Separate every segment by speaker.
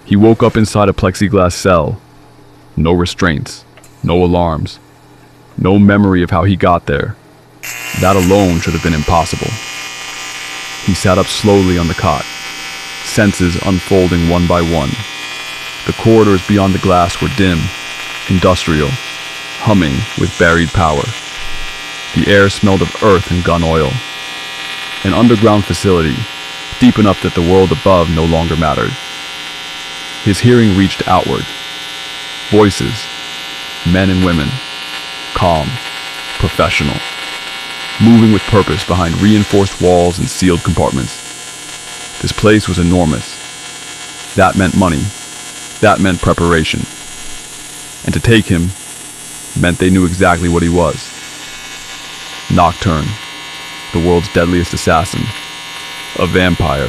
Speaker 1: He woke up inside a plexiglass cell. No restraints, no alarms, no memory of how he got there. That alone should have been impossible. He sat up slowly on the cot, senses unfolding one by one. The corridors beyond the glass were dim, industrial, humming with buried power. The air smelled of earth and gun oil. An underground facility, deep enough that the world above no longer mattered. His hearing reached outward. Voices, men and women, calm, professional, moving with purpose behind reinforced walls and sealed compartments. This place was enormous. That meant money. That meant preparation. And to take him meant they knew exactly what he was. Nocturne, the world's deadliest assassin, a vampire.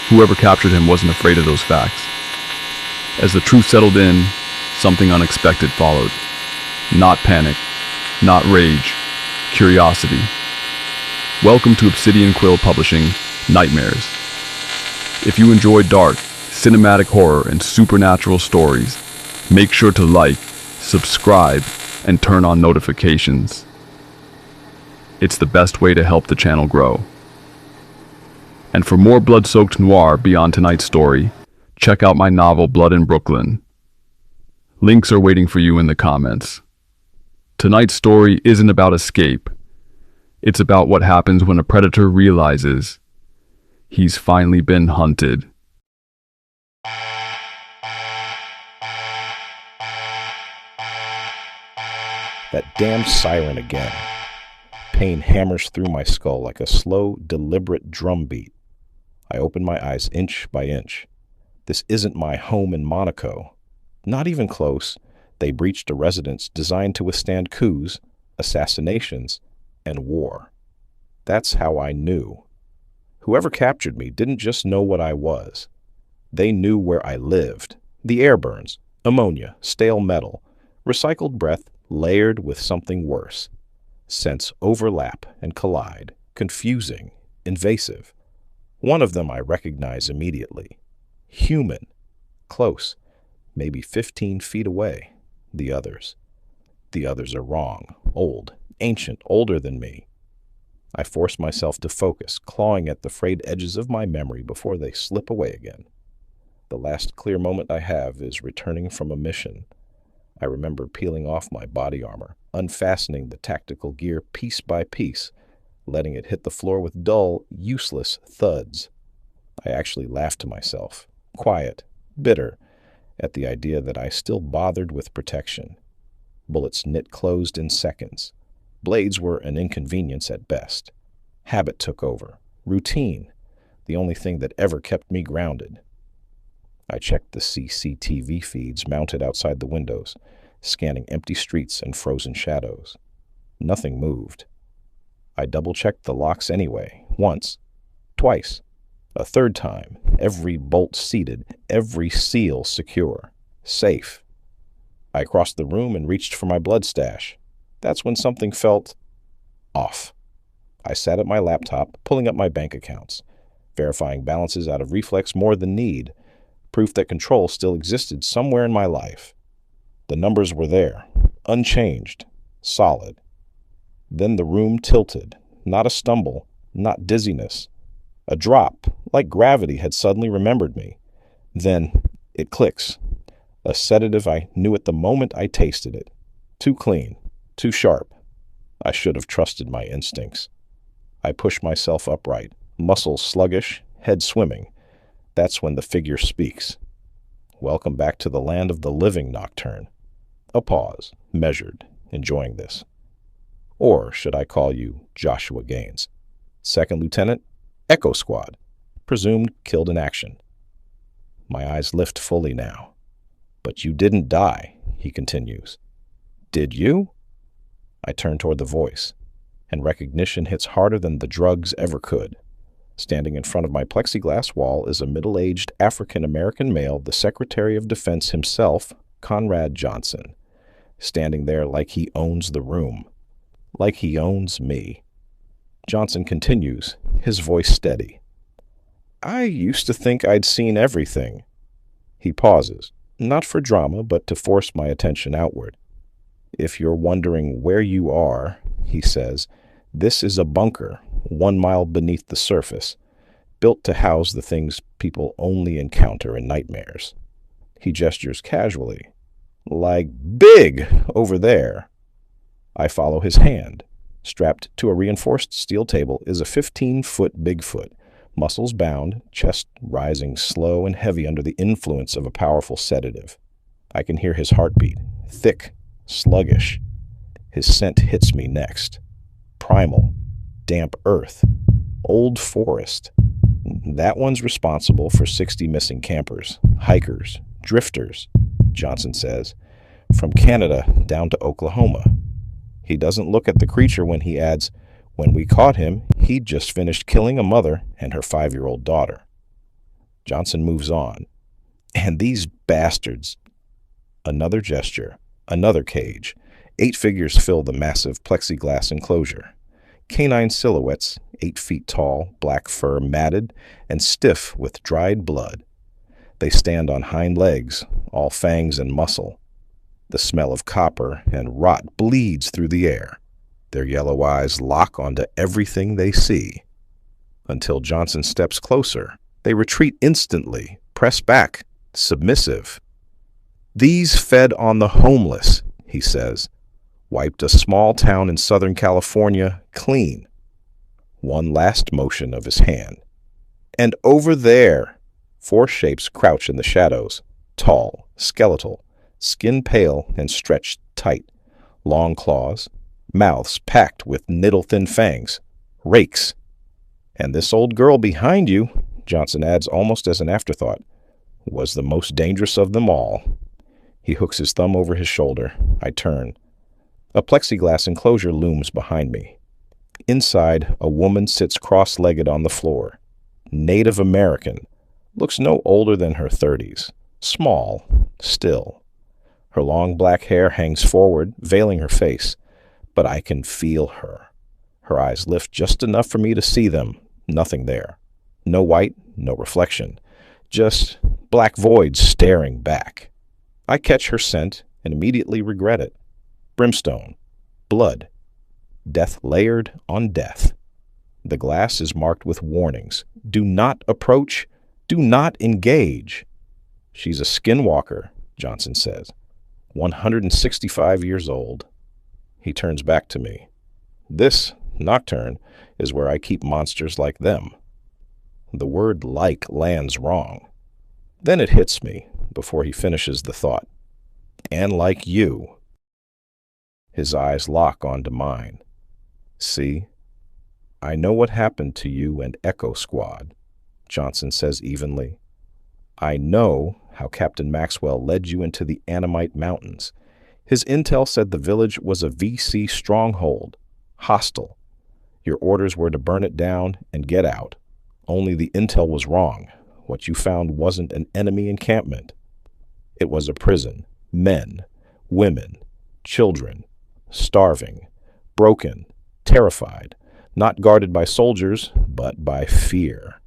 Speaker 1: Whoever captured him wasn't afraid of those facts. As the truth settled in, something unexpected followed. Not panic, not rage, curiosity. Welcome to Obsidian Quill Publishing Nightmares. If you enjoy dark, cinematic horror and supernatural stories, make sure to like, subscribe, and turn on notifications. It's the best way to help the channel grow. And for more blood-soaked noir beyond tonight's story, check out my novel Blood in Brooklyn. Links are waiting for you in the comments. Tonight's story isn't about escape. It's about what happens when a predator realizes he's finally been hunted.
Speaker 2: That damn siren again. Pain hammers through my skull like a slow, deliberate drumbeat. I open my eyes inch by inch. This isn't my home in Monaco. Not even close. They breached a residence designed to withstand coups, assassinations, and war. That's how I knew. Whoever captured me didn't just know what I was. They knew where I lived. The air burns, ammonia, stale metal, recycled breath layered with something worse. Scents overlap and collide, confusing, invasive. One of them I recognize immediately. Human. Close. Maybe 15 feet away. The others are wrong, old, ancient, older than me. I force myself to focus, clawing at the frayed edges of my memory before they slip away again. The last clear moment I have is returning from a mission. I remember peeling off my body armor, unfastening the tactical gear piece by piece, letting it hit the floor with dull, useless thuds. I actually laughed to myself, quiet, bitter, at the idea that I still bothered with protection. Bullets knit closed in seconds. Blades were an inconvenience at best. Habit took over. Routine, the only thing that ever kept me grounded. I checked the CCTV feeds mounted outside the windows, scanning empty streets and frozen shadows. Nothing moved. I double-checked the locks anyway, once, twice, a third time, every bolt seated, every seal secure, safe. I crossed the room and reached for my blood stash. That's when something felt off. I sat at my laptop, pulling up my bank accounts, verifying balances out of reflex more than need, proof that control still existed somewhere in my life. The numbers were there, unchanged, solid. Then the room tilted, not a stumble, not dizziness. A drop, like gravity had suddenly remembered me. Then it clicks. A sedative I knew at the moment I tasted it. Too clean, too sharp. I should have trusted my instincts. I push myself upright, muscles sluggish, head swimming. That's when the figure speaks. Welcome back to the land of the living, Nocturne. A pause, measured, enjoying this. Or should I call you Joshua Gaines? Second Lieutenant, Echo Squad, presumed killed in action. My eyes lift fully now. But you didn't die, he continues. Did you? I turn toward the voice, and recognition hits harder than the drugs ever could. Standing in front of my plexiglass wall is a middle-aged African-American male, the Secretary of Defense himself, Conrad Johnson, standing there like he owns the room, like he owns me. Johnson continues, his voice steady. I used to think I'd seen everything. He pauses, not for drama, but to force my attention outward. If you're wondering where you are, he says, this is a bunker 1 mile beneath the surface, built to house the things people only encounter in nightmares. He gestures casually, like big over there. I follow his hand. Strapped to a reinforced steel table is a 15-foot Bigfoot, muscles bound, chest rising slow and heavy under the influence of a powerful sedative. I can hear his heartbeat, thick, sluggish. His scent hits me next. Primal, damp earth, old forest. That one's responsible for 60 missing campers, hikers, drifters, Johnson says, from Canada down to Oklahoma. He doesn't look at the creature when he adds, when we caught him, he'd just finished killing a mother and her 5-year-old daughter. Johnson moves on. And these bastards. Another gesture, another cage. 8 figures fill the massive plexiglass enclosure. Canine silhouettes, 8 feet tall, black fur matted and stiff with dried blood. They stand on hind legs, all fangs and muscle. The smell of copper and rot bleeds through the air. Their yellow eyes lock onto everything they see. Until Johnson steps closer, they retreat instantly, press back, submissive. These fed on the homeless, he says, wiped a small town in Southern California clean. One last motion of his hand. And over there, 4 shapes crouch in the shadows, tall, skeletal, skin pale and stretched tight, long claws, mouths packed with needle-thin fangs, rakes. And this old girl behind you, Johnson adds almost as an afterthought, was the most dangerous of them all. He hooks his thumb over his shoulder. I turn. A plexiglass enclosure looms behind me. Inside, a woman sits cross-legged on the floor. Native American. Looks no older than her 30s. Small. Still. Her long black hair hangs forward, veiling her face. But I can feel her. Her eyes lift just enough for me to see them. Nothing there. No white, no reflection. Just black voids staring back. I catch her scent and immediately regret it. Brimstone. Blood. Death layered on death. The glass is marked with warnings. Do not approach. Do not engage. She's a skinwalker, Johnson says. 165 years old. He turns back to me. This, Nocturne, is where I keep monsters like them. The word like lands wrong. Then it hits me before he finishes the thought. And like you. His eyes lock onto mine. See? I know what happened to you and Echo Squad, Johnson says evenly. I know how Captain Maxwell led you into the Annamite Mountains. His intel said the village was a VC stronghold, hostile. Your orders were to burn it down and get out. Only the intel was wrong. What you found wasn't an enemy encampment. It was a prison. Men, women, children, starving, broken, terrified, not guarded by soldiers, but by fear.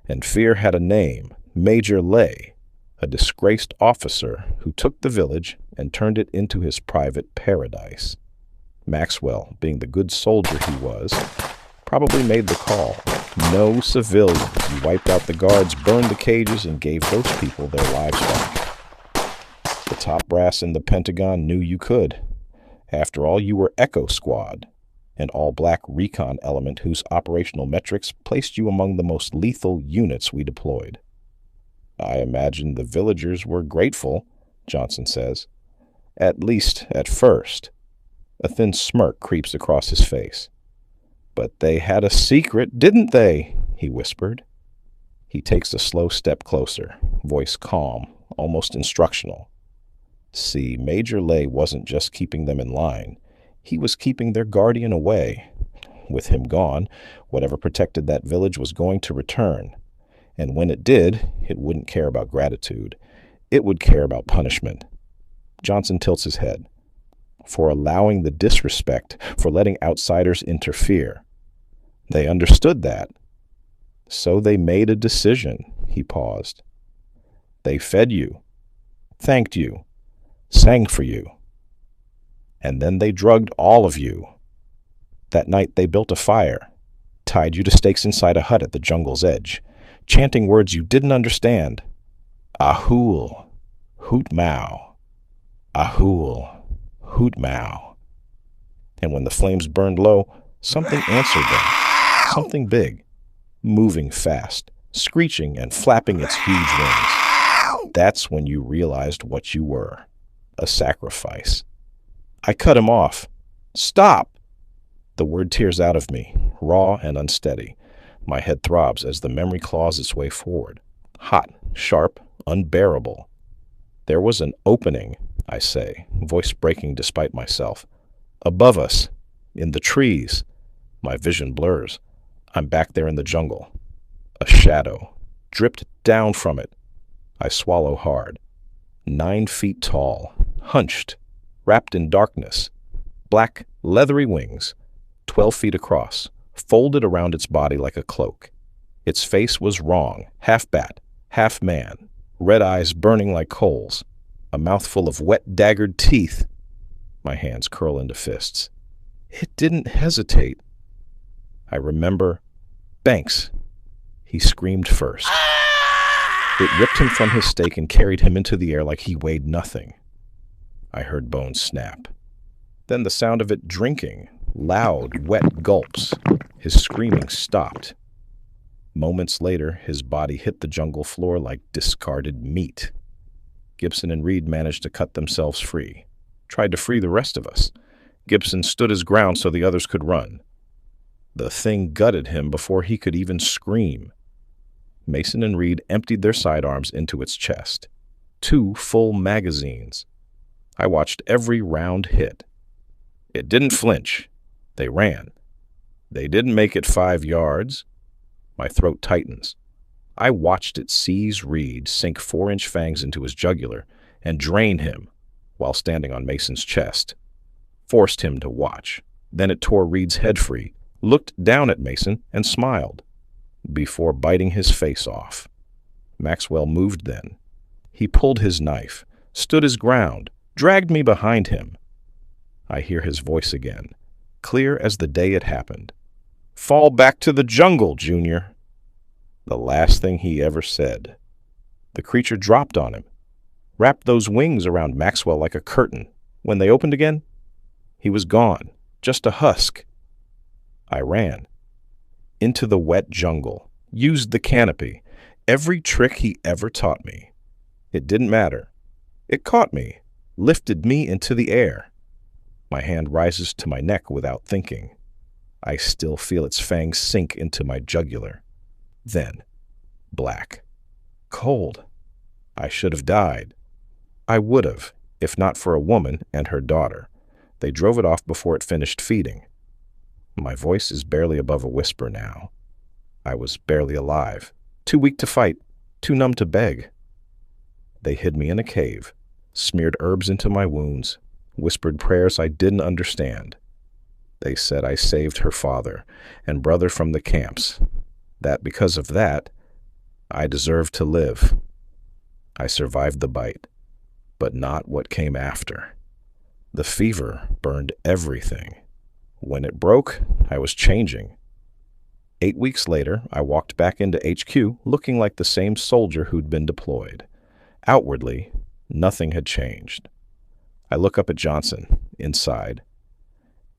Speaker 2: And fear had a name, Major Lay, a disgraced officer who took the village and turned it into his private paradise. Maxwell, being the good soldier he was, probably made the call. No civilians. You wiped out the guards, burned the cages, and gave those people their lives back. The top brass in the Pentagon knew you could. After all, you were Echo Squad, an all-black recon element whose operational metrics placed you among the most lethal units we deployed. I imagine the villagers were grateful, Johnson says. At least at first. A thin smirk creeps across his face. But they had a secret, didn't they? He whispered. He takes a slow step closer, voice calm, almost instructional. See, Major Lay wasn't just keeping them in line. He was keeping their guardian away. With him gone, whatever protected that village was going to return. And when it did, it wouldn't care about gratitude. It would care about punishment. Johnson tilts his head. For allowing the disrespect, for letting outsiders interfere. They understood that. So they made a decision. He paused. They fed you, thanked you, sang for you. And then they drugged all of you. That night they built a fire, tied you to stakes inside a hut at the jungle's edge, chanting words you didn't understand. Ahul, hoot mau. Ahul, hoot mau. And when the flames burned low, something answered them. Something big, moving fast, screeching and flapping its huge wings. That's when you realized what you were. A sacrifice. I cut him off. Stop! The word tears out of me, raw and unsteady. My head throbs as the memory claws its way forward. Hot, sharp, unbearable. There was an opening, I say, voice breaking despite myself. Above us, in the trees. My vision blurs. I'm back there in the jungle. A shadow, dripped down from it. I swallow hard. 9 feet tall, hunched, wrapped in darkness. Black, leathery wings, 12 feet across, folded around its body like a cloak. Its face was wrong, half bat, half man, red eyes burning like coals, a mouthful of wet, daggered teeth. My hands curl into fists. It didn't hesitate. I remember Banks. He screamed first. It ripped him from his stake and carried him into the air like he weighed nothing. I heard bones snap. Then the sound of it drinking, loud, wet gulps. His screaming stopped. Moments later, his body hit the jungle floor like discarded meat. Gibson and Reed managed to cut themselves free, tried to free the rest of us. Gibson stood his ground so the others could run. The thing gutted him before he could even scream. Mason and Reed emptied their sidearms into its chest. 2 full magazines. I watched every round hit. It didn't flinch. They ran. They didn't make it 5 yards. My throat tightens. I watched it seize Reed, sink 4-inch fangs into his jugular, and drain him while standing on Mason's chest. Forced him to watch. Then it tore Reed's head free, looked down at Mason, and smiled, before biting his face off. Maxwell moved then. He pulled his knife, stood his ground, dragged me behind him. I hear his voice again, clear as the day it happened. Fall back to the jungle, Junior. The last thing he ever said. The creature dropped on him, wrapped those wings around Maxwell like a curtain. When they opened again, he was gone, just a husk. I ran. Into the wet jungle, used the canopy, every trick he ever taught me. It didn't matter. It caught me, lifted me into the air. My hand rises to my neck without thinking. I still feel its fangs sink into my jugular. Then, black. Cold. I should have died. I would have, if not for a woman and her daughter. They drove it off before it finished feeding. My voice is barely above a whisper now. I was barely alive, too weak to fight, too numb to beg. They hid me in a cave, smeared herbs into my wounds, whispered prayers I didn't understand. They said I saved her father and brother from the camps, that because of that, I deserved to live. I survived the bite, but not what came after. The fever burned everything. When it broke, I was changing. 8 weeks later, I walked back into HQ looking like the same soldier who'd been deployed. Outwardly, nothing had changed. I look up at Johnson, inside.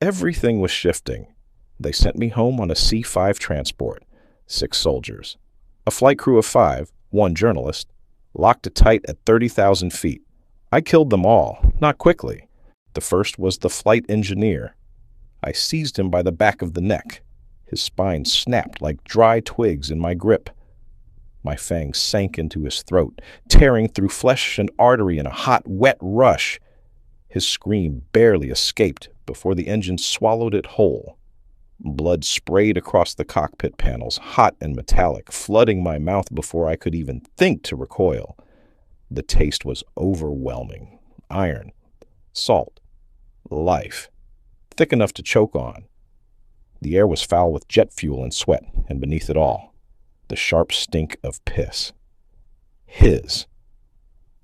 Speaker 2: Everything was shifting. They sent me home on a C-5 transport, 6 soldiers. A flight crew of 5, 1 journalist, locked it tight at 30,000 feet. I killed them all, not quickly. The first was the flight engineer. I seized him by the back of the neck. His spine snapped like dry twigs in my grip. My fangs sank into his throat, tearing through flesh and artery in a hot, wet rush. His scream barely escaped before the engine swallowed it whole. Blood sprayed across the cockpit panels, hot and metallic, flooding my mouth before I could even think to recoil. The taste was overwhelming. Iron, salt, life, thick enough to choke on. The air was foul with jet fuel and sweat, and beneath it all, the sharp stink of piss. His.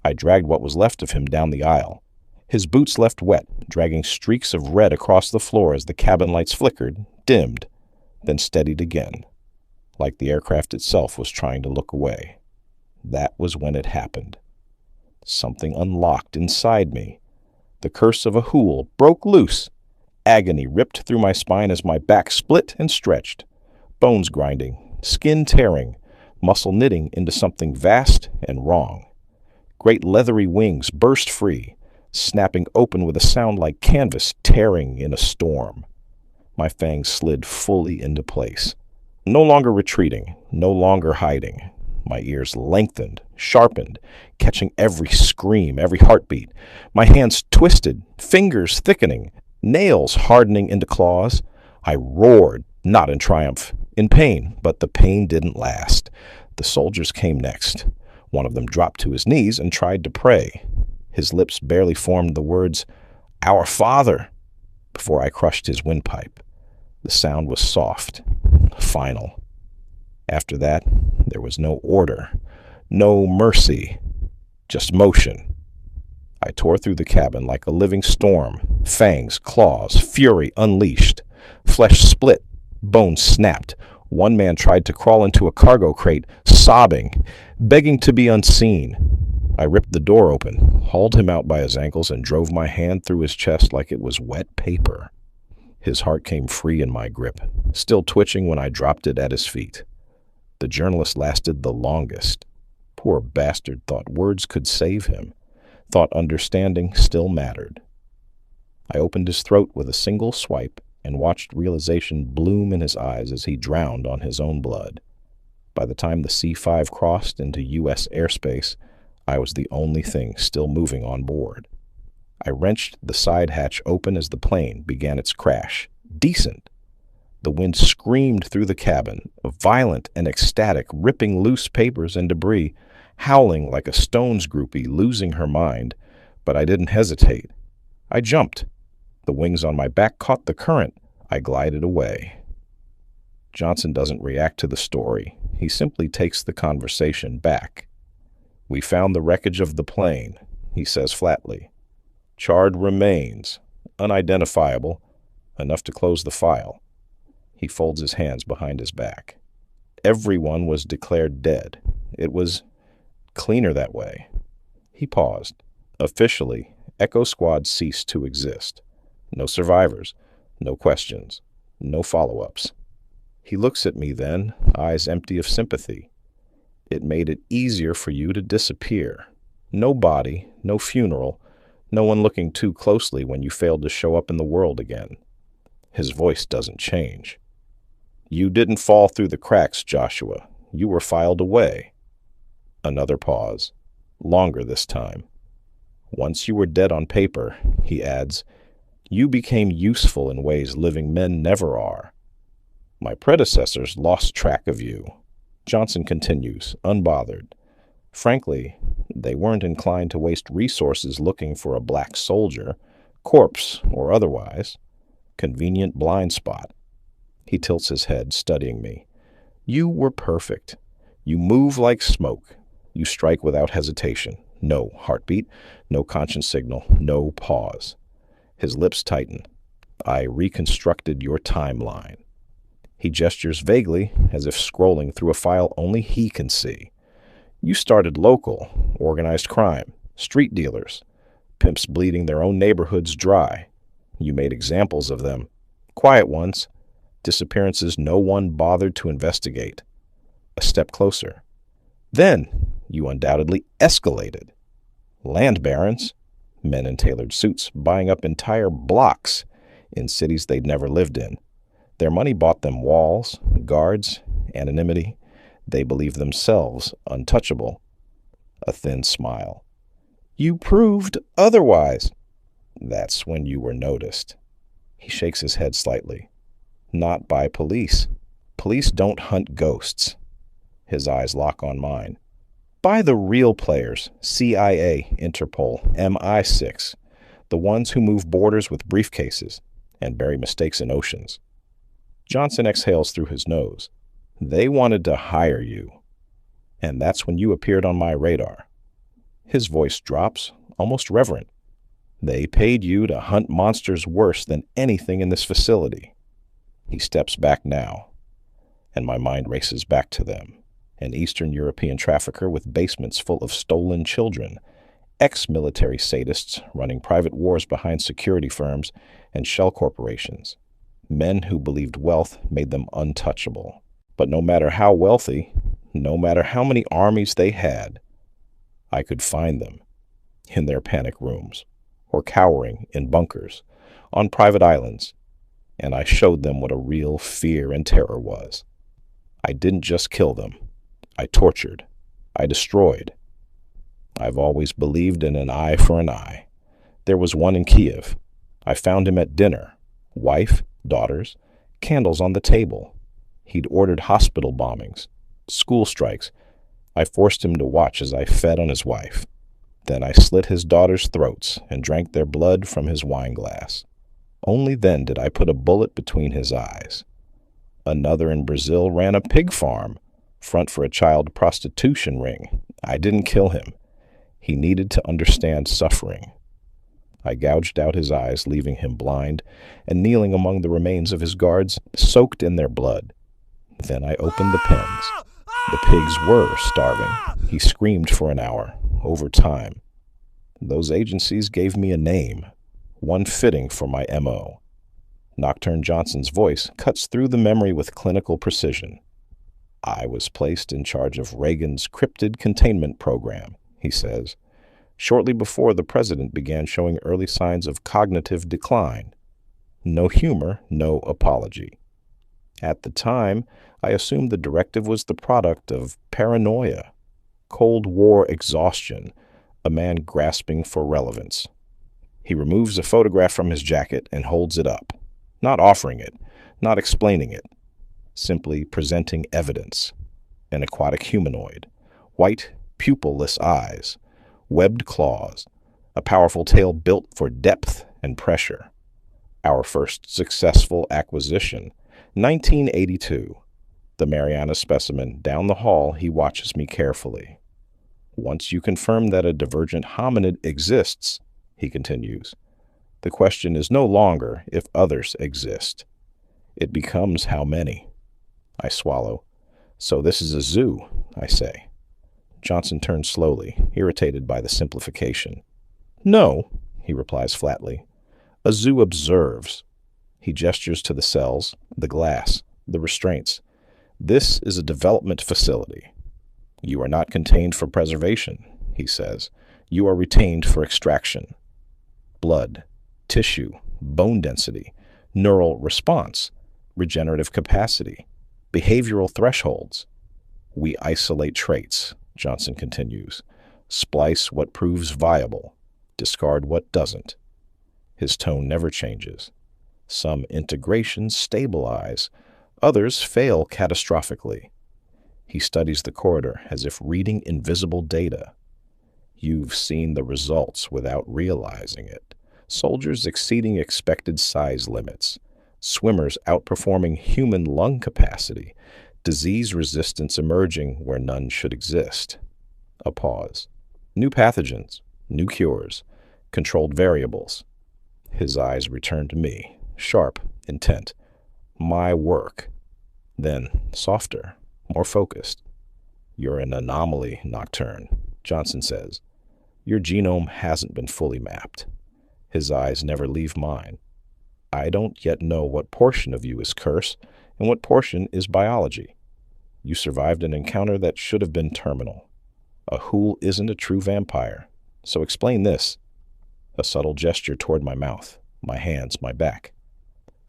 Speaker 2: I dragged what was left of him down the aisle. His boots left wet, dragging streaks of red across the floor as the cabin lights flickered, dimmed, then steadied again, like the aircraft itself was trying to look away. That was when it happened. Something unlocked inside me. The curse of a hool broke loose. Agony ripped through my spine as my back split and stretched, bones grinding, skin tearing, muscle knitting into something vast and wrong. Great leathery wings burst free, snapping open with a sound like canvas tearing in a storm. My fangs slid fully into place. No longer retreating, no longer hiding. My ears lengthened, sharpened, catching every scream, every heartbeat. My hands twisted, fingers thickening, nails hardening into claws. I roared, not in triumph, in pain, but the pain didn't last. The soldiers came next. One of them dropped to his knees and tried to pray. His lips barely formed the words, "Our Father," before I crushed his windpipe. The sound was soft, final. After that, there was no order, no mercy, just motion. I tore through the cabin like a living storm, fangs, claws, fury unleashed. Flesh split, bones snapped. One man tried to crawl into a cargo crate, sobbing, begging to be unseen. I ripped the door open, hauled him out by his ankles, and drove my hand through his chest like it was wet paper. His heart came free in my grip, still twitching when I dropped it at his feet. The journalist lasted the longest. Poor bastard thought words could save him, thought understanding still mattered. I opened his throat with a single swipe and watched realization bloom in his eyes as he drowned on his own blood. By the time the C-5 crossed into U.S. airspace, I was the only thing still moving on board. I wrenched the side hatch open as the plane began its crash. Decent. The wind screamed through the cabin, violent and ecstatic, ripping loose papers and debris, howling like a Stones groupie losing her mind. But I didn't hesitate. I jumped. The wings on my back caught the current. I glided away. Johnson doesn't react to the story. He simply takes the conversation back. "We found the wreckage of the plane," he says flatly. "Charred remains, unidentifiable, enough to close the file." He folds his hands behind his back. "Everyone was declared dead. It was cleaner that way." He paused. "Officially, Echo Squad ceased to exist. No survivors, no questions, no follow-ups." He looks at me then, eyes empty of sympathy. "It made it easier for you to disappear. No body, no funeral, no one looking too closely when you failed to show up in the world again." His voice doesn't change. "You didn't fall through the cracks, Joshua. You were filed away." Another pause. Longer this time. "Once you were dead on paper," he adds, "you became useful in ways living men never are. My predecessors lost track of you." Johnson continues, unbothered. "Frankly, they weren't inclined to waste resources looking for a black soldier, corpse or otherwise. Convenient blind spot." He tilts his head, studying me. "You were perfect. You move like smoke. You strike without hesitation. No heartbeat, no conscience signal, no pause." His lips tighten. "I reconstructed your timeline." He gestures vaguely, as if scrolling through a file only he can see. "You started local, organized crime, street dealers, pimps bleeding their own neighborhoods dry. You made examples of them. Quiet ones. Disappearances no one bothered to investigate. A step closer. Then you undoubtedly escalated. Land barons, men in tailored suits, buying up entire blocks in cities they'd never lived in. Their money bought them walls, guards, anonymity. They believed themselves untouchable." A thin smile. "You proved otherwise." "That's when you were noticed." He shakes his head slightly. "Not by police. Police don't hunt ghosts." His eyes lock on mine. "By the real players, CIA, Interpol, MI6, the ones who move borders with briefcases and bury mistakes in oceans." Johnson exhales through his nose. "They wanted to hire you. And that's when you appeared on my radar." His voice drops, almost reverent. They paid you to hunt monsters worse than anything in this facility. He steps back now, and my mind races back to them. An Eastern European trafficker with basements full of stolen children, ex-military sadists running private wars behind security firms and shell corporations, men who believed wealth made them untouchable. But no matter how wealthy, no matter how many armies they had, I could find them in their panic rooms, or cowering in bunkers, on private islands, and I showed them what a real fear and terror was. I didn't just kill them. I tortured. I destroyed. I've always believed in an eye for an eye. There was one in Kiev. I found him at dinner. Wife, daughters, candles on the table. He'd ordered hospital bombings, school strikes. I forced him to watch as I fed on his wife. Then I slit his daughters' throats and drank their blood from his wine glass. Only then did I put a bullet between his eyes. Another in Brazil ran a pig farm, front for a child prostitution ring. I didn't kill him. He needed to understand suffering. I gouged out his eyes, leaving him blind, and kneeling among the remains of his guards, soaked in their blood. Then I opened the pens. The pigs were starving. He screamed for an hour, over time. Those agencies gave me a name, one fitting for my M.O. Nocturne Johnson's voice cuts through the memory with clinical precision. I was placed in charge of Reagan's cryptid containment program, he says, shortly before the president began showing early signs of cognitive decline. No humor, no apology. At the time, I assumed the directive was the product of paranoia, Cold War exhaustion, a man grasping for relevance. He removes a photograph from his jacket and holds it up, not offering it, not explaining it, simply presenting evidence. An aquatic humanoid, white, pupilless eyes, webbed claws, a powerful tail built for depth and pressure. Our first successful acquisition, 1982. The Mariana specimen down the hall, he watches me carefully. Once you confirm that a divergent hominid exists, he continues, the question is no longer if others exist. It becomes how many. I swallow. So this is a zoo, I say. Johnson turns slowly, irritated by the simplification. No, he replies flatly. A zoo observes. He gestures to the cells, the glass, the restraints. This is a development facility. You are not contained for preservation, he says. You are retained for extraction. Blood, tissue, bone density, neural response, regenerative capacity, behavioral thresholds. We isolate traits, Johnson continues. Splice what proves viable, discard what doesn't. His tone never changes. Some integrations stabilize, others fail catastrophically. He studies the corridor as if reading invisible data. You've seen the results without realizing it. Soldiers exceeding expected size limits, swimmers outperforming human lung capacity, disease resistance emerging where none should exist. A pause. New pathogens, new cures, controlled variables. His eyes return to me, sharp, intent. My work. Then, softer, more focused. You're an anomaly, Nocturne, Johnson says. Your genome hasn't been fully mapped. His eyes never leave mine. I don't yet know what portion of you is curse and what portion is biology. You survived an encounter that should have been terminal. A Hool isn't a true vampire. So explain this. A subtle gesture toward my mouth, my hands, my back.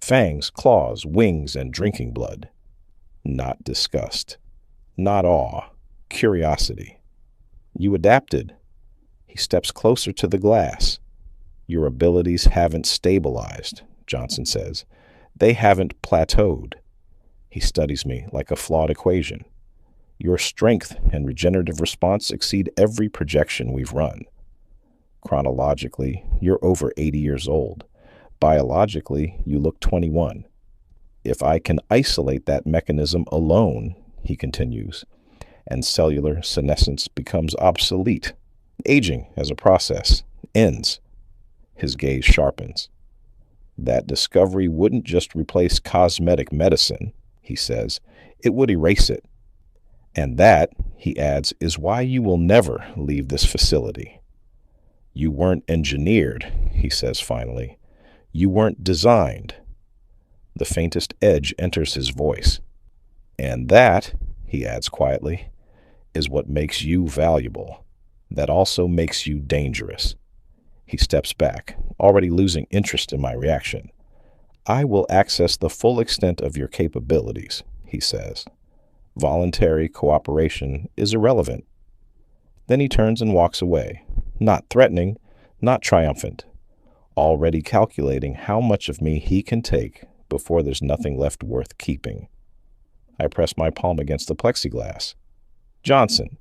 Speaker 2: Fangs, claws, wings, and drinking blood. Not disgust. Not awe. Curiosity. You adapted. He steps closer to the glass. Your abilities haven't stabilized, Johnson says. They haven't plateaued. He studies me like a flawed equation. Your strength and regenerative response exceed every projection we've run. Chronologically, you're over 80 years old. Biologically, you look 21. If I can isolate that mechanism alone, he continues, and cellular senescence becomes obsolete, Aging as a process ends. His gaze sharpens. That discovery wouldn't just replace cosmetic medicine, he says. It would erase it. And that, he adds, is why you will never leave this facility. You weren't engineered, he says finally. You weren't designed. The faintest edge enters his voice. And that, he adds quietly, is what makes you valuable. That also makes you dangerous. He steps back, already losing interest in my reaction. I will access the full extent of your capabilities, he says. Voluntary cooperation is irrelevant. Then he turns and walks away, not threatening, not triumphant, already calculating how much of me he can take before there's nothing left worth keeping. I press my palm against the plexiglass. Johnson.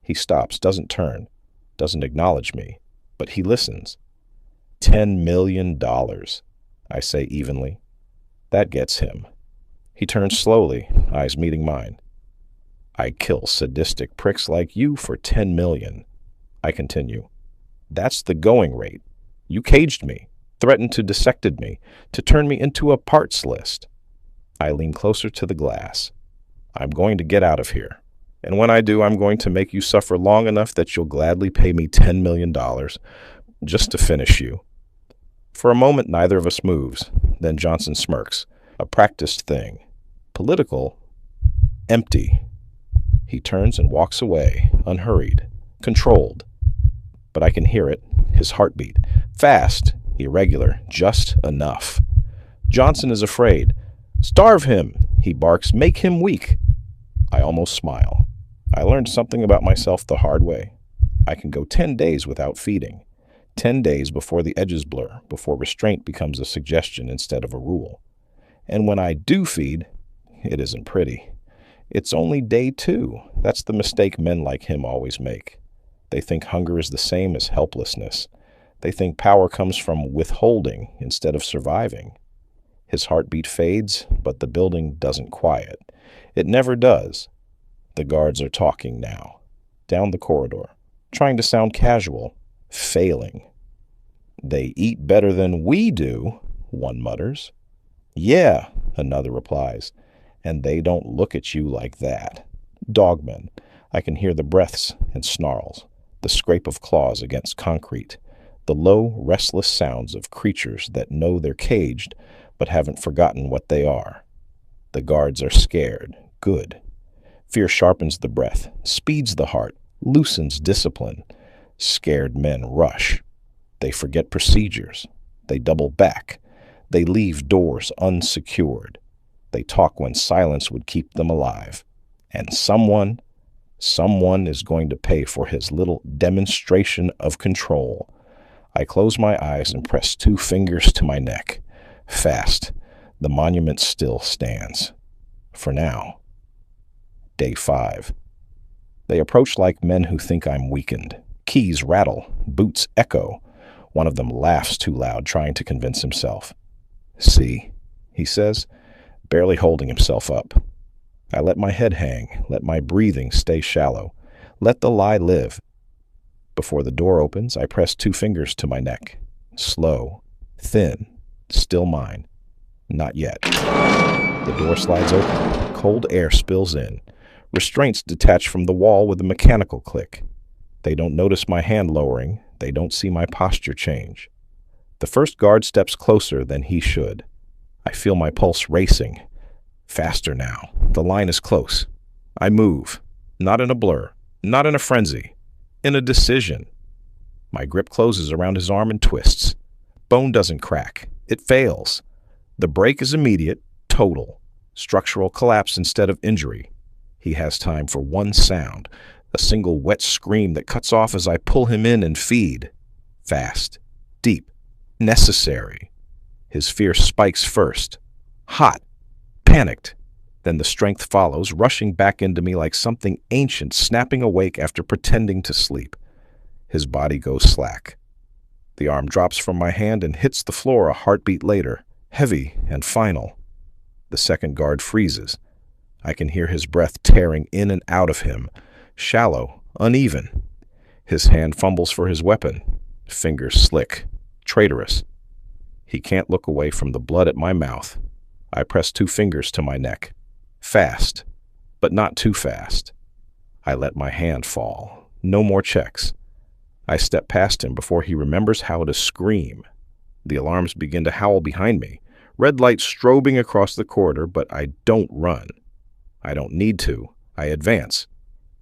Speaker 2: He stops, doesn't turn, doesn't acknowledge me, but he listens. $10 million, I say evenly. That gets him. He turns slowly, eyes meeting mine. I'd kill sadistic pricks like you for $10 million. I continue. That's the going rate. You caged me, threatened to dissected me, to turn me into a parts list. I lean closer to the glass. I'm going to get out of here. And when I do, I'm going to make you suffer long enough that you'll gladly pay me $10 million just to finish you. For a moment, neither of us moves. Then Johnson smirks. A practiced thing. Political. Empty. He turns and walks away, unhurried, controlled. But I can hear it, his heartbeat. Fast, irregular, just enough. Johnson is afraid. Starve him, he barks. Make him weak. I almost smile. I learned something about myself the hard way. I can go 10 days without feeding. 10 days before the edges blur, before restraint becomes a suggestion instead of a rule. And when I do feed, it isn't pretty. It's only day 2. That's the mistake men like him always make. They think hunger is the same as helplessness. They think power comes from withholding instead of surviving. His heartbeat fades, but the building doesn't quiet. It never does. The guards are talking now, down the corridor, trying to sound casual, failing. They eat better than we do, one mutters. Yeah, another replies, and they don't look at you like that. Dogmen. I can hear the breaths and snarls, the scrape of claws against concrete, the low, restless sounds of creatures that know they're caged but haven't forgotten what they are. The guards are scared. Good. Fear sharpens the breath, speeds the heart, loosens discipline. Scared men rush. They forget procedures. They double back. They leave doors unsecured. They talk when silence would keep them alive. And someone is going to pay for his little demonstration of control. I close my eyes and press 2 fingers to my neck. Fast. The monument still stands. For now. Day 5. They approach like men who think I'm weakened. Keys rattle. Boots echo. One of them laughs too loud, trying to convince himself. See, he says, barely holding himself up. I let my head hang, let my breathing stay shallow. Let the lie live. Before the door opens, I press 2 fingers to my neck. Slow, thin, still mine. Not yet. The door slides open. Cold air spills in. Restraints detach from the wall with a mechanical click. They don't notice my hand lowering. They don't see my posture change. The first guard steps closer than he should. I feel my pulse racing. Faster now. The line is close. I move. Not in a blur. Not in a frenzy. In a decision. My grip closes around his arm and twists. Bone doesn't crack. It fails. The break is immediate, total. Structural collapse instead of injury. He has time for one sound, a single wet scream that cuts off as I pull him in and feed. Fast, deep, necessary. His fear spikes first. Hot, panicked. Then the strength follows, rushing back into me like something ancient snapping awake after pretending to sleep. His body goes slack. The arm drops from my hand and hits the floor a heartbeat later, heavy and final. The second guard freezes. I can hear his breath tearing in and out of him, shallow, uneven. His hand fumbles for his weapon, fingers slick, traitorous. He can't look away from the blood at my mouth. I press 2 fingers to my neck. Fast, but not too fast. I let my hand fall. No more checks. I step past him before he remembers how to scream. The alarms begin to howl behind me, red light strobing across the corridor, but I don't run. I don't need to. I advance.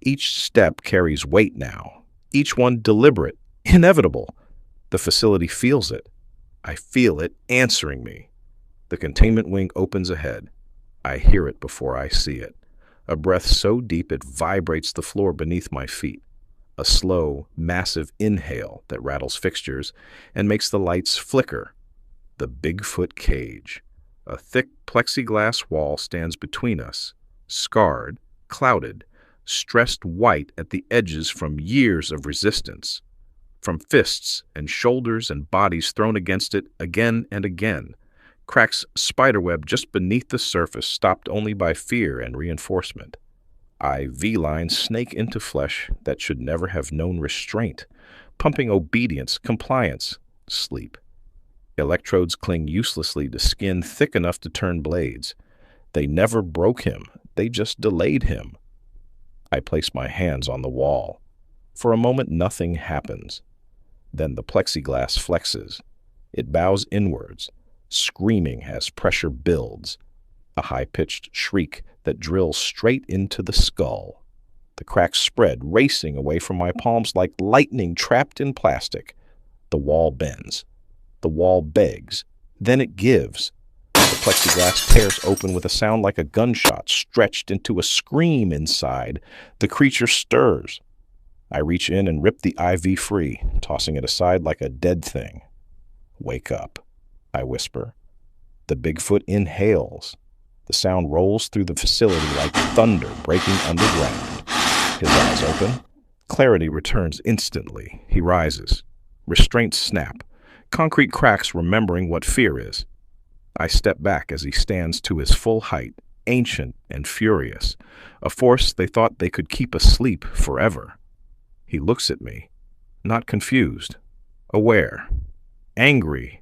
Speaker 2: Each step carries weight now, each one deliberate, inevitable. The facility feels it. I feel it answering me. The containment wing opens ahead. I hear it before I see it. A breath so deep it vibrates the floor beneath my feet. A slow, massive inhale that rattles fixtures and makes the lights flicker. The Bigfoot cage. A thick plexiglass wall stands between us, scarred, clouded, stressed white at the edges from years of resistance, from fists and shoulders and bodies thrown against it again and again. Cracks spiderweb just beneath the surface, stopped only by fear and reinforcement. I V-line snake into flesh that should never have known restraint, pumping obedience, compliance, sleep. Electrodes cling uselessly to skin thick enough to turn blades. They never broke him, they just delayed him. I place my hands on the wall. For a moment, nothing happens. Then the plexiglass flexes. It bows inwards, screaming as pressure builds. A high-pitched shriek that drills straight into the skull. The cracks spread, racing away from my palms like lightning trapped in plastic. The wall bends. The wall begs. Then it gives. The plexiglass tears open with a sound like a gunshot stretched into a scream inside. The creature stirs. I reach in and rip the IV free, tossing it aside like a dead thing. "Wake up," I whisper. The Bigfoot inhales. The sound rolls through the facility like thunder breaking underground. His eyes open. Clarity returns instantly. He rises. Restraints snap. Concrete cracks, remembering what fear is. I step back as he stands to his full height, ancient and furious, a force they thought they could keep asleep forever. He looks at me, not confused, aware, angry.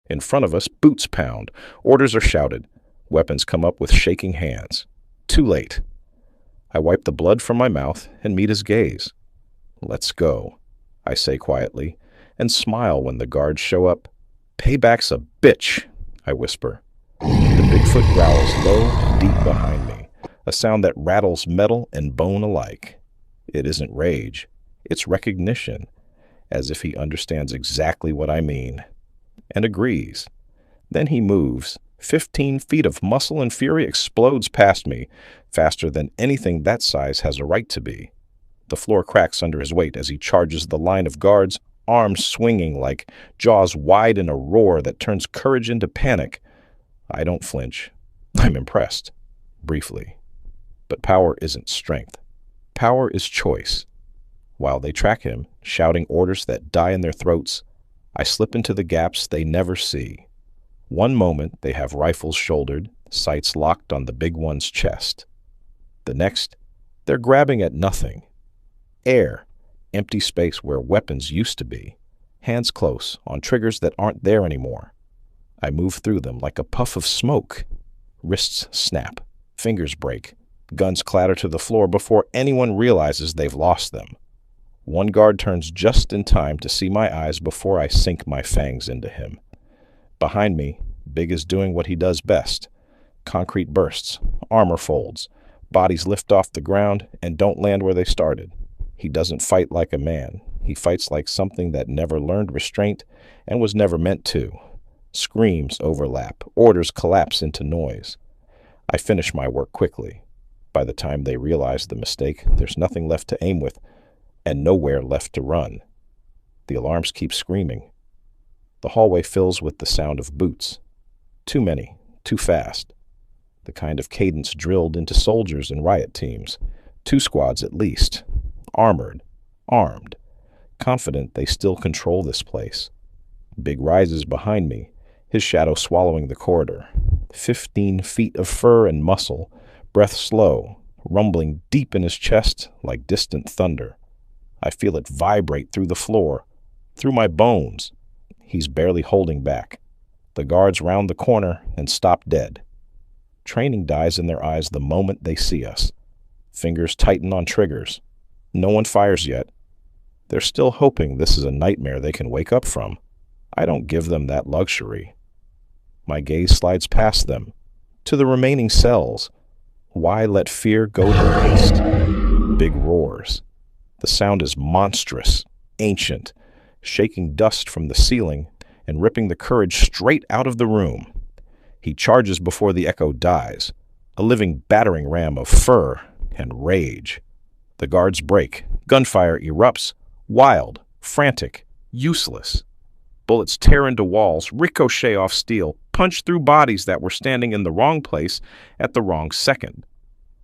Speaker 2: In front of us, boots pound. Orders are shouted. Weapons come up with shaking hands. Too late. I wipe the blood from my mouth and meet his gaze. "Let's go," I say quietly, and smile when the guards show up. "Payback's a bitch," I whisper. The Bigfoot growls low and deep behind me, a sound that rattles metal and bone alike. It isn't rage. It's recognition, as if he understands exactly what I mean. And agrees. Then he moves. 15 feet of muscle and fury explodes past me, faster than anything that size has a right to be. The floor cracks under his weight as he charges the line of guards, arms swinging like jaws wide in a roar that turns courage into panic. I don't flinch. I'm impressed. Briefly. But power isn't strength. Power is choice. While they track him, shouting orders that die in their throats, I slip into the gaps they never see. One moment they have rifles shouldered, sights locked on the big one's chest. The next, they're grabbing at nothing. Air, empty space where weapons used to be. Hands close, on triggers that aren't there anymore. I move through them like a puff of smoke. Wrists snap, fingers break, guns clatter to the floor before anyone realizes they've lost them. One guard turns just in time to see my eyes before I sink my fangs into him. Behind me, Big is doing what he does best. Concrete bursts, armor folds, bodies lift off the ground and don't land where they started. He doesn't fight like a man. He fights like something that never learned restraint and was never meant to. Screams overlap, orders collapse into noise. I finish my work quickly. By the time they realize the mistake, there's nothing left to aim with, and nowhere left to run. The alarms keep screaming. The hallway fills with the sound of boots. Too many, too fast. The kind of cadence drilled into soldiers and riot teams. 2 squads at least. Armored, armed, confident they still control this place. Big rises behind me, his shadow swallowing the corridor. 15 feet of fur and muscle, breath slow, rumbling deep in his chest like distant thunder. I feel it vibrate through the floor, through my bones. He's barely holding back. The guards round the corner and stop dead. Training dies in their eyes the moment they see us. Fingers tighten on triggers. No one fires yet. They're still hoping this is a nightmare they can wake up from. I don't give them that luxury. My gaze slides past them, to the remaining cells. Why let fear go to waste? Big roars. The sound is monstrous, ancient, shaking dust from the ceiling and ripping the courage straight out of the room. He charges before the echo dies, a living battering ram of fur and rage. The guards break. Gunfire erupts, wild, frantic, useless. Bullets tear into walls, ricochet off steel, punch through bodies that were standing in the wrong place at the wrong second.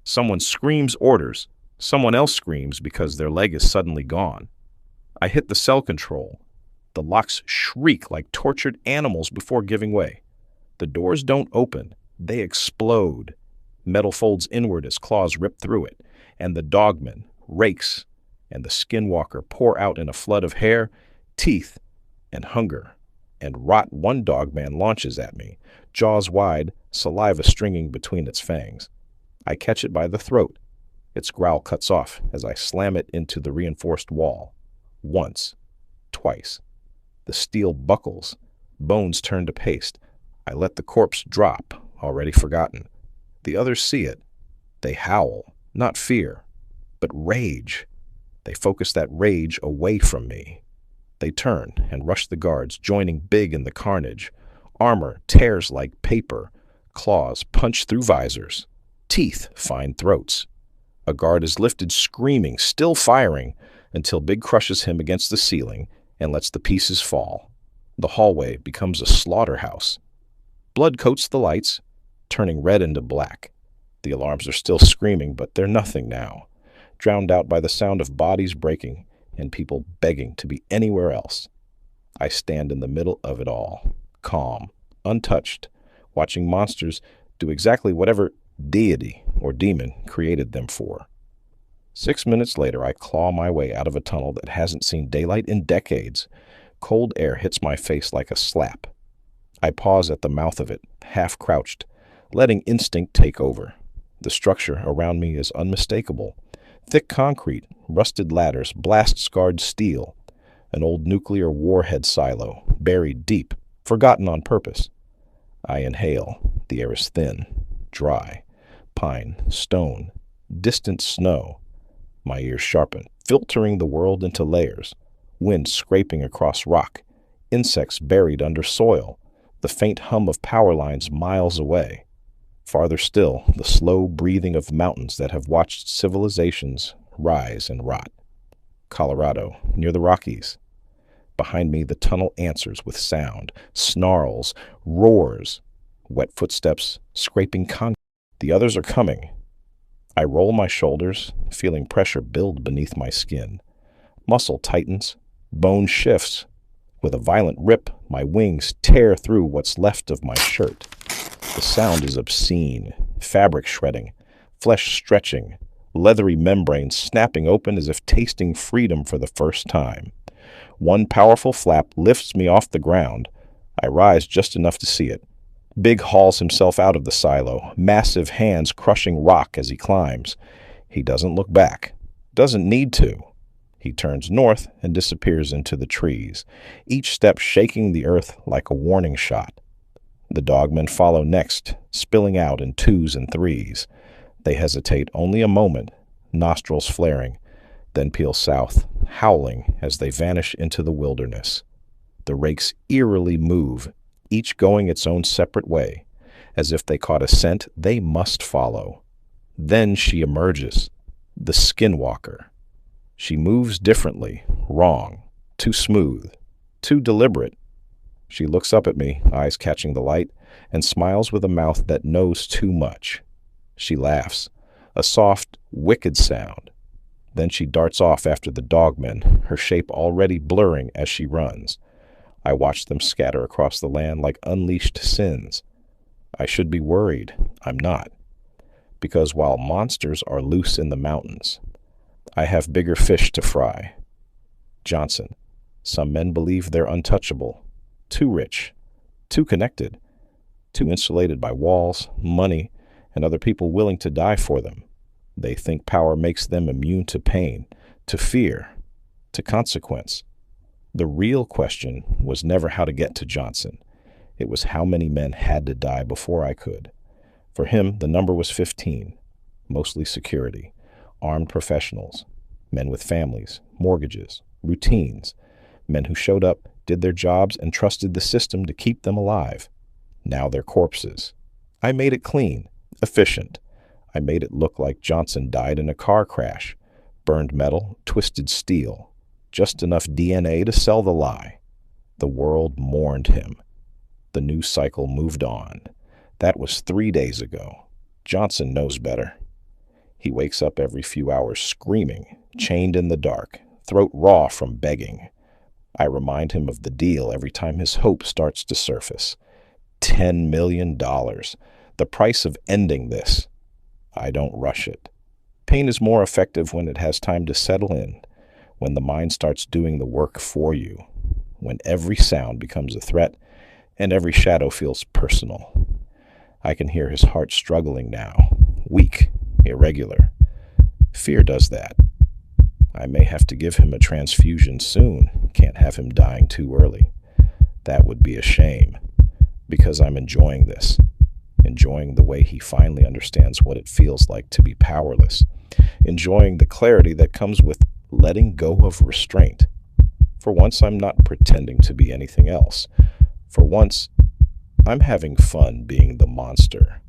Speaker 2: Someone screams orders. Someone else screams because their leg is suddenly gone. I hit the cell control. The locks shriek like tortured animals before giving way. The doors don't open. They explode. Metal folds inward as claws rip through it, and the dogman, rakes, and the skinwalker pour out in a flood of hair, teeth, and hunger. And rot one dogman launches at me, jaws wide, saliva stringing between its fangs. I catch it by the throat. Its growl cuts off as I slam it into the reinforced wall. Once. Twice. The steel buckles. Bones turn to paste. I let the corpse drop, already forgotten. The others see it. They howl, not fear, but rage. They focus that rage away from me. They turn and rush the guards, joining big in the carnage. Armor tears like paper. Claws punch through visors. Teeth find throats. A guard is lifted screaming, still firing, until Big crushes him against the ceiling and lets the pieces fall. The hallway becomes a slaughterhouse. Blood coats the lights, turning red into black. The alarms are still screaming, but they're nothing now, drowned out by the sound of bodies breaking and people begging to be anywhere else. I stand in the middle of it all, calm, untouched, watching monsters do exactly whatever deity or demon created them for. 6 minutes later, I claw my way out of a tunnel that hasn't seen daylight in decades. Cold air hits my face like a slap. I pause at the mouth of it, half crouched, letting instinct take over. The structure around me is unmistakable. Thick concrete, rusted ladders, blast-scarred steel. An old nuclear warhead silo, buried deep, forgotten on purpose. I inhale. The air is thin, dry. Pine, stone, distant snow. My ears sharpen, filtering the world into layers. Wind scraping across rock. Insects buried under soil. The faint hum of power lines miles away. Farther still, the slow breathing of mountains that have watched civilizations rise and rot. Colorado, near the Rockies. Behind me, the tunnel answers with sound, snarls, roars. Wet footsteps, scraping concrete. The others are coming. I roll my shoulders, feeling pressure build beneath my skin. Muscle tightens, bone shifts. With a violent rip, my wings tear through what's left of my shirt. The sound is obscene, fabric shredding, flesh stretching, leathery membranes snapping open as if tasting freedom for the first time. One powerful flap lifts me off the ground. I rise just enough to see it. Big hauls himself out of the silo, massive hands crushing rock as he climbs. He doesn't look back. Doesn't need to. He turns north and disappears into the trees, each step shaking the earth like a warning shot. The dogmen follow next, spilling out in twos and threes. They hesitate only a moment, nostrils flaring, then peel south, howling as they vanish into the wilderness. The rakes eerily move, each going its own separate way, as if they caught a scent they must follow. Then she emerges, the skinwalker. She moves differently, wrong, too smooth, too deliberate. She looks up at me, eyes catching the light, and smiles with a mouth that knows too much. She laughs, a soft, wicked sound. Then she darts off after the dogmen, her shape already blurring as she runs. I watch them scatter across the land like unleashed sins. I should be worried. I'm not. Because while monsters are loose in the mountains, I have bigger fish to fry. Johnson, some men believe they're untouchable, too rich, too connected, too insulated by walls, money, and other people willing to die for them. They think power makes them immune to pain, to fear, to consequence. The real question was never how to get to Johnson. It was how many men had to die before I could. For him, the number was 15, mostly security, armed professionals, men with families, mortgages, routines, men who showed up, did their jobs, and trusted the system to keep them alive. Now they're corpses. I made it clean, efficient. I made it look like Johnson died in a car crash, burned metal, twisted steel, just enough DNA to sell the lie. The world mourned him. The news cycle moved on. That was 3 days ago. Johnson knows better. He wakes up every few hours screaming, chained in the dark, throat raw from begging. I remind him of the deal every time his hope starts to surface. $10 million. The price of ending this. I don't rush it. Pain is more effective when it has time to settle in, when the mind starts doing the work for you, when every sound becomes a threat and every shadow feels personal. I can hear his heart struggling now, weak, irregular. Fear does that. I may have to give him a transfusion soon. Can't have him dying too early. That would be a shame, because I'm enjoying this, enjoying the way he finally understands what it feels like to be powerless, enjoying the clarity that comes with letting go of restraint. For once, I'm not pretending to be anything else. For once, I'm having fun being the monster.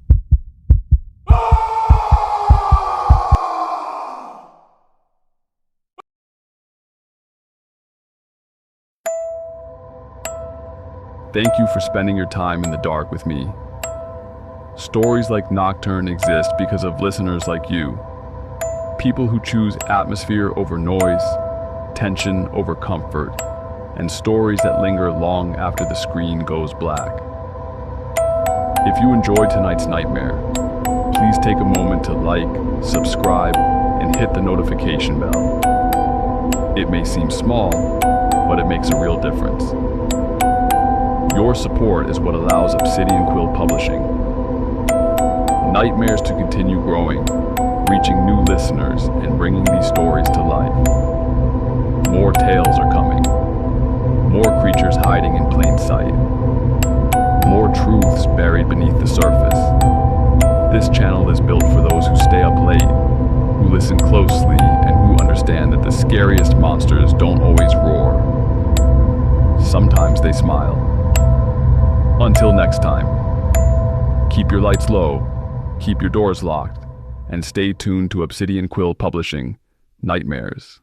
Speaker 1: Thank you for spending your time in the dark with me. Stories like Nocturne exist because of listeners like you. People who choose atmosphere over noise, tension over comfort, and stories that linger long after the screen goes black. If you enjoyed tonight's nightmare, please take a moment to like, subscribe, and hit the notification bell. It may seem small, but it makes a real difference. Your support is what allows Obsidian Quill Publishing Nightmares to continue growing, reaching new listeners and bringing these stories to life. More tales are coming. More creatures hiding in plain sight. More truths buried beneath the surface. This channel is built for those who stay up late, who listen closely, and who understand that the scariest monsters don't always roar. Sometimes they smile. Until next time, keep your lights low, keep your doors locked, and stay tuned to Obsidian Quill Publishing Nightmares.